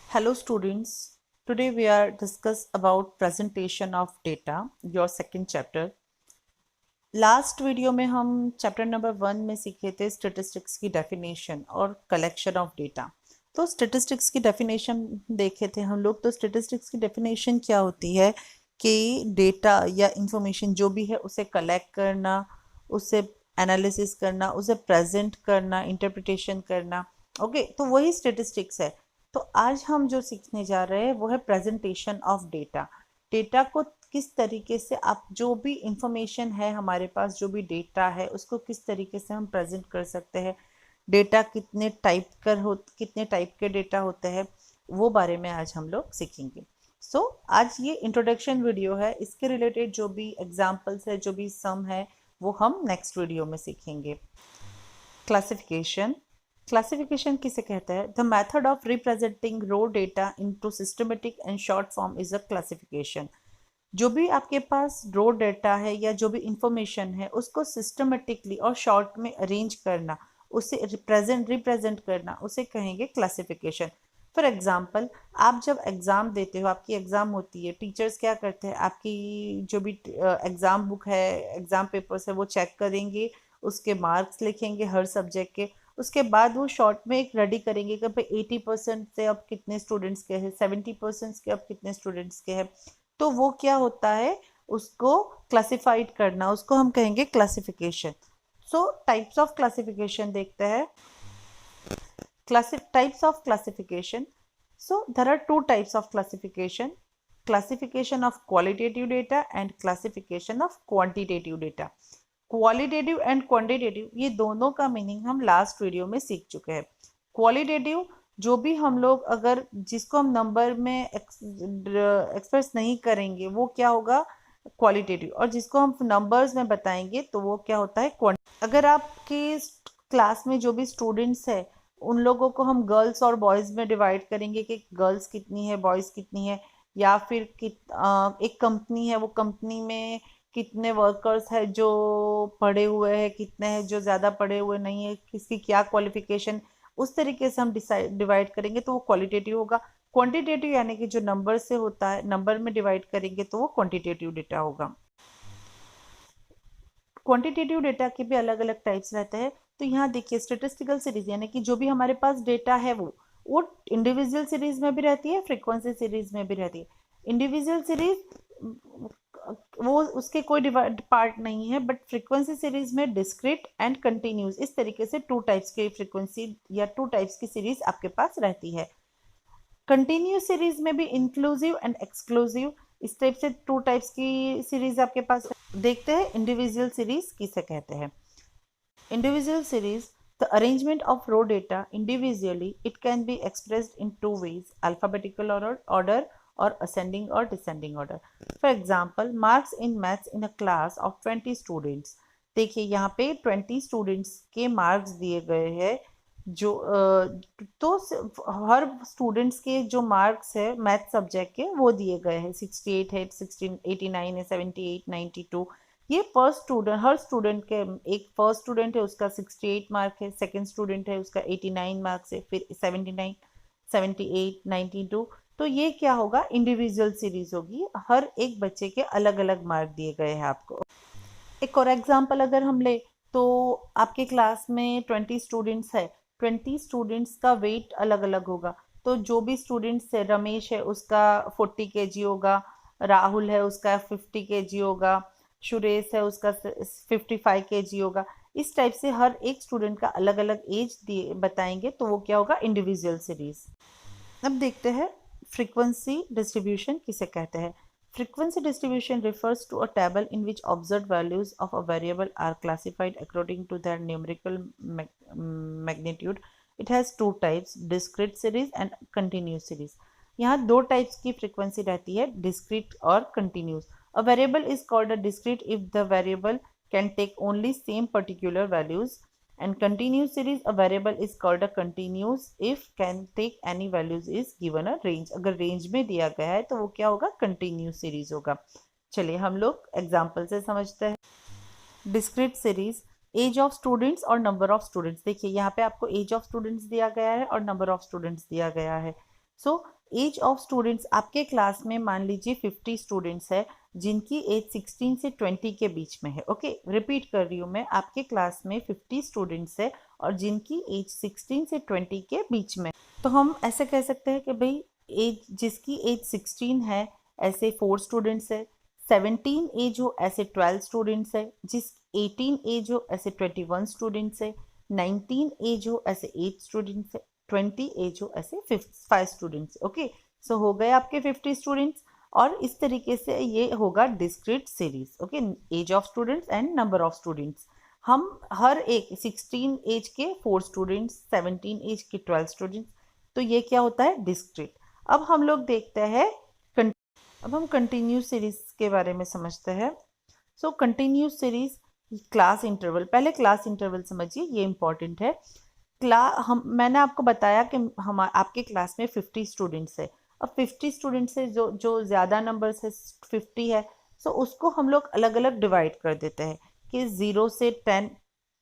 Hello students, today we are discuss about presentation of data, your second chapter. Last video में हम chapter number 1 में सीखे थे statistics की डेफिनेशन और कलेक्शन ऑफ डेटा। तो स्टेटिस्टिक्स की डेफिनेशन देखे थे हम लोग। तो स्टेटिस्टिक्स की डेफिनेशन क्या होती है कि डेटा या इंफॉर्मेशन जो भी है उसे कलेक्ट करना, उसे एनालिसिस करना, उसे प्रेजेंट करना, इंटरप्रिटेशन करना। ओके, तो वही स्टेटिस्टिक्स है। तो आज हम जो सीखने जा रहे हैं वो है प्रेजेंटेशन ऑफ डेटा। डेटा को किस तरीके से आप जो भी इंफॉर्मेशन है हमारे पास, जो भी डेटा है उसको किस तरीके से हम प्रेजेंट कर सकते हैं। डेटा कितने टाइप के डेटा होते हैं वो बारे में आज हम लोग सीखेंगे। सो आज ये इंट्रोडक्शन वीडियो है। इसके रिलेटेड जो भी एग्जांपल्स है, जो भी सम है, वो हम नेक्स्ट वीडियो में सीखेंगे। क्लासिफिकेशन। क्लासिफिकेशन किसे कहते हैं? The method of representing raw data into systematic and short form is a classification. जो भी आपके पास रो डेटा है या जो भी इंफॉर्मेशन है उसको सिस्टमेटिकली और शॉर्ट में अरेंज करना, उसे रिप्रेजेंट करना, उसे कहेंगे क्लासिफिकेशन। फॉर एग्जाम्पल, आप जब एग्ज़ाम देते हो, आपकी एग्ज़ाम होती है, टीचर्स क्या करते हैं, आपकी जो भी एग्ज़ाम बुक है, एग्ज़ाम पेपर्स है, वो चेक करेंगे, उसके मार्क्स लिखेंगे हर सब्जेक्ट के। उसके बाद वो शॉर्ट में एक रेडी करेंगे कि भाई 80% से अब कितने स्टूडेंट्स के हैं, 70% के अब कितने स्टूडेंट्स के हैं। तो वो क्या होता है, उसको क्लासिफाइड करना, उसको हम कहेंगे classification. So types of classification देखते हैं। Types of classification. So there are two types of classification: classification of qualitative data and classification of quantitative data. Qualitative and quantitative, ये दोनों का मीनिंग हम लास्ट वीडियो में सीख चुके हैं। क्वालिटेटिव, जो भी हम लोग अगर जिसको हम नंबर में एक्सप्रेस नहीं करेंगे वो क्या होगा, क्वालिटेटिव। और जिसको हम नंबर्स में बताएंगे तो वो क्या होता है, क्वांटिटेटिव। अगर आपकी क्लास में जो भी स्टूडेंट्स है उन लोगों को हम गर्ल्स और बॉयज़ में डिवाइड करेंगे कि गर्ल्स कितनी है, बॉयज़ कितनी है, या फिर एक कंपनी है, वो कंपनी में कितने वर्कर्स है जो पढ़े हुए हैं, कितने हैं जो ज़्यादा पढ़े हुए नहीं है, किसकी क्या क्वालिफिकेशन, उस तरीके से हम डिवाइड करेंगे तो वो क्वालिटेटिव होगा। क्वांटिटेटिव यानी कि जो नंबर से होता है, नंबर में डिवाइड करेंगे तो वो क्वांटिटेटिव डेटा होगा। क्वांटिटेटिव डेटा के भी अलग अलग टाइप्स रहते हैं। तो यहाँ देखिए, स्टेटिस्टिकल सीरीज यानी कि जो भी हमारे पास डेटा है वो इंडिविजुअल सीरीज में भी रहती है, फ्रीक्वेंसी सीरीज में भी रहती है। इंडिविजुअल सीरीज वो उसके कोई डिवाइड पार्ट नहीं है, बट फ्रीक्वेंसी सीरीज में डिस्क्रीट एंड कंटिन्यूस, इस तरीके से टू टाइप्स की फ्रीक्वेंसी या टू टाइप्स की सीरीज आपके पास रहती है। कंटिन्यूस सीरीज में भी इंक्लूसिव एंड एक्सक्लूसिव, इस टाइप से टू टाइप्स की सीरीज आपके पास। देखते हैं इंडिविजुअल सीरीज किसे कहते हैं। Individual series, the arrangement of raw data individually, it can be expressed in two ways: alphabetical order or ascending or descending order. For example, marks in maths in a class of 20 students. देखिए यहाँ पे 20 students के marks दिए गए हैं। जो तो हर students के जो मार्क्स है मैथ सब्जेक्ट के वो दिए गए हैं। 68 है, 16, 89 है, 78, 92। ये फर्स्ट स्टूडेंट, हर स्टूडेंट के, एक फर्स्ट स्टूडेंट है उसका 68 मार्क है, सेकंड स्टूडेंट है उसका 89 मार्क्स है, फिर 79, 78, 92। तो ये क्या होगा, इंडिविजुअल सीरीज होगी, हर एक बच्चे के अलग अलग मार्क दिए गए हैं आपको। एक और एग्जांपल अगर हम ले तो आपके क्लास में 20 स्टूडेंट्स है, 20 स्टूडेंट्स का वेट अलग अलग होगा। तो जो भी स्टूडेंट्स है, रमेश है उसका 40 kg होगा, राहुल है उसका 50 kg होगा, सुरेश है उसका 55 kg होगा। इस टाइप से हर एक स्टूडेंट का अलग अलग एज बताएंगे तो वो क्या होगा, इंडिविजुअल सीरीज। अब देखते हैं फ्रीक्वेंसी डिस्ट्रीब्यूशन किसे कहते हैं। Frequency distribution refers to a table in which observed values of a variable are classified according to their numerical magnitude. It has two types: discrete series and continuous series. यहाँ दो types की frequency रहती है, discrete और continuous. A variable is called a discrete if the variable can take only same particular values, and continuous series, a variable is called a continuous if can take any values is given a range. अगर range में दिया गया है तो वो क्या होगा, continuous series होगा। चलिए हम लोग एग्जांपल से समझते हैं। Discrete series, age of students और नंबर ऑफ स्टूडेंट्स। देखिए यहाँ पे आपको एज ऑफ स्टूडेंट्स दिया गया है और नंबर ऑफ स्टूडेंट्स दिया गया है। सो एज ऑफ स्टूडेंट्स, आपके क्लास में मान लीजिए 50 स्टूडेंट्स है जिनकी एज 16 से 20 के बीच में है। ओके, रिपीट कर रही हूँ मैं, आपके क्लास में 50 स्टूडेंट्स है और जिनकी एज 16 से 20 के बीच में। तो हम ऐसे कह सकते हैं कि भाई एज, जिसकी एज 16 है ऐसे 4 स्टूडेंट्स है, 17 एज हो ऐसे 12 स्टूडेंट्स है, जिस 18 एज हो ऐसे 21 स्टूडेंट्स है, 19 एज हो ऐसे 8 स्टूडेंट्स है, 20 एज हो ऐसे 5 स्टूडेंट्स। ओके, सो हो गए आपके 50 स्टूडेंट्स। और इस तरीके से ये होगा discrete series. Okay, age of students and number of students. हम हर एक 16 एज के 4 स्टूडेंट्स, 17 एज के 12 स्टूडेंट्स, तो ये क्या होता है डिस्क्रीट। अब हम लोग देखते हैं, अब हम कंटिन्यूस सीरीज के बारे में समझते हैं। सो कंटिन्यूस सीरीज, क्लास इंटरवल, पहले क्लास इंटरवल समझिए, ये इंपॉर्टेंट है। मैंने आपको बताया कि हम आपके क्लास में 50 स्टूडेंट्स है। अब 50 स्टूडेंट्स से जो जो ज़्यादा नंबर से 50 है, सो उसको हम लोग अलग अलग डिवाइड कर देते हैं कि 0 से 10,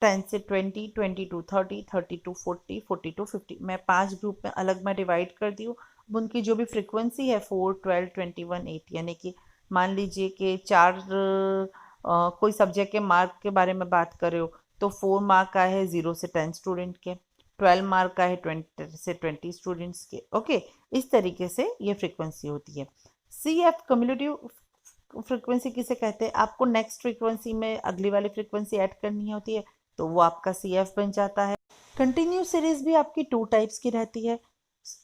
10 से 20, 20 टू 30, 30 टू 40, 40 टू 50, मैं 5 ग्रुप में अलग मैं डिवाइड कर दी हूँ। अब उनकी जो भी फ्रिक्वेंसी है 4, 12, 21, 8, यानी कि मान लीजिए कि कोई सब्जेक्ट के मार्क के बारे में बात कर रहे हो तो 4 मार्क का है 0 से 10 स्टूडेंट के, 12 मार्क का है 20 से 20 स्टूडेंट्स के। ओके, इस तरीके से ये फ्रीक्वेंसी होती है। सी एफ कम्युलेटिव फ्रीक्वेंसी किसे कहते हैं, आपको नेक्स्ट फ्रीक्वेंसी में अगली वाली फ्रीक्वेंसी ऐड करनी होती है तो वो आपका सी एफ बन जाता है। कंटिन्यूस सीरीज भी आपकी 2 टाइप्स की रहती है,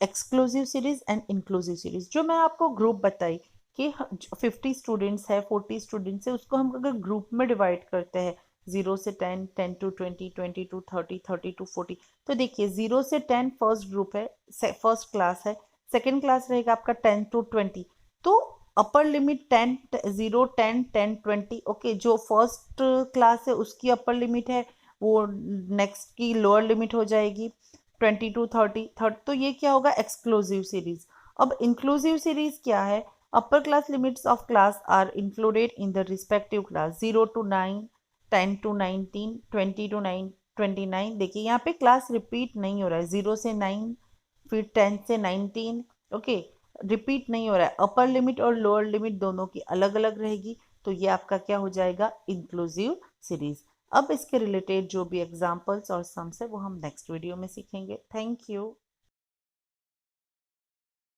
exclusive series and inclusive series. जो मैं आपको ग्रुप बताई कि 50 स्टूडेंट्स है, 40 स्टूडेंट्स है, उसको हम अगर ग्रुप में डिवाइड करते हैं 0 से 10, 10 टू 20, 20 टू 30, 30 टू 40, तो देखिए 0 से 10 फर्स्ट ग्रुप है, फर्स्ट क्लास है। सेकेंड क्लास रहेगा आपका 10 टू 20, तो अपर लिमिट 10, 0, 10, 10, 20। ओके, जो फर्स्ट क्लास है उसकी अपर लिमिट है, वो नेक्स्ट की लोअर लिमिट हो जाएगी 20 टू 30, तो ये क्या होगा एक्सक्लूसिव सीरीज। अब इंक्लूसिव सीरीज क्या है, upper class limits of class are included in the respective class, 0 to 9, 10 to 19, 20 to 9, 29। देखिए यहाँ पे क्लास रिपीट नहीं हो रहा है, 0 से 9 फिर 10 से 19। ओके, रिपीट नहीं हो रहा है, अपर लिमिट और लोअर लिमिट दोनों की अलग अलग रहेगी, तो ये आपका क्या हो जाएगा इंक्लूसिव सीरीज। अब इसके रिलेटेड जो भी एग्जाम्पल्स और सम्स है वो हम नेक्स्ट वीडियो में सीखेंगे। Thank you.